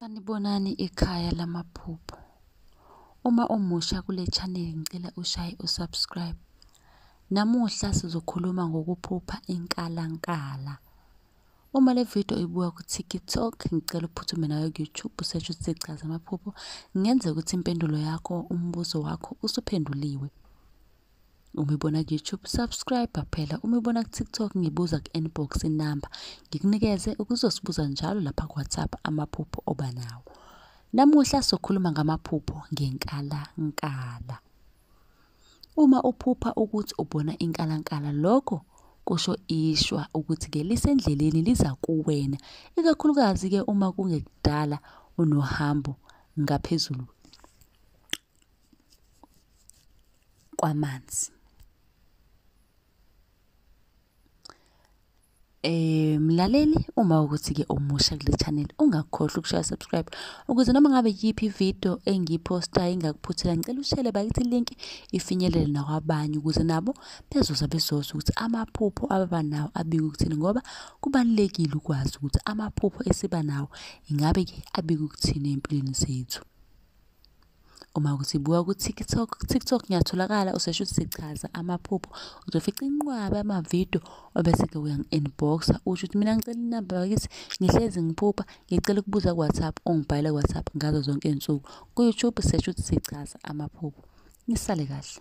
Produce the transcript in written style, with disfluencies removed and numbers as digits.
Sanibonani ekhaya lamaphupho. Uma umusha kule channel ngicela ushaye usubscribe. Namuhla sizokhuluma ngokuphupha inkalankala. Uma le video ibuka ku TikTok ngicela uphuthume nayo ku YouTube usearch ukuthi chaza amaphupho. Ngenze ukuthi impendulo yakho umbuzo wakho usuphenduliwe. Uma ibona ku YouTube subscribe phela. Uma ibona ku TikTok ngibuza ku inbox inamba ngikunikeze ukuzosibuza njalo lapha ku WhatsApp amaphupho obanawo. Namuhla sokhuluma ngamaphupho ngenkalankala. Uma uphupha ukuthi ubona inkalankala lokho kusho ishwa ukuthi ke lisendleleni liza kuwena, ikakhulukazi ke uma kungekudala unohambo ngaphezulu kwamanzi. Mlaleli, uma ukuthi ke umusha kule channel ungakhohlwa ukushaya subscribe ukuze noma ngabe yiphi video engiyipostayo ingakuphuthela, ngicela ushare bakithi link ifinyelele nakwabanye ukuze nabo bezoza bezozwa ukuthi amaphupho abanawo abika ukuthini, ngoba kubalekile ukwazi ukuthi amaphupho esiba nawo ingabe ke abika ukuthini empilweni zethu. Uma ukuthi buka ku TikTok ngiyatholakala usearch ukuthi chaza amaphupho, uzofica inqwaba ama-video obese ke uyangi-inboxa usho ukuthi mina ngicela inamba bakithi ngihlezi ngiphupha, ngicela ukubuza ku WhatsApp, ungibhalele ku WhatsApp ngazo zonke izinsuku. Ku YouTube search ukuthi chaza amaphupho. Nisale kahle.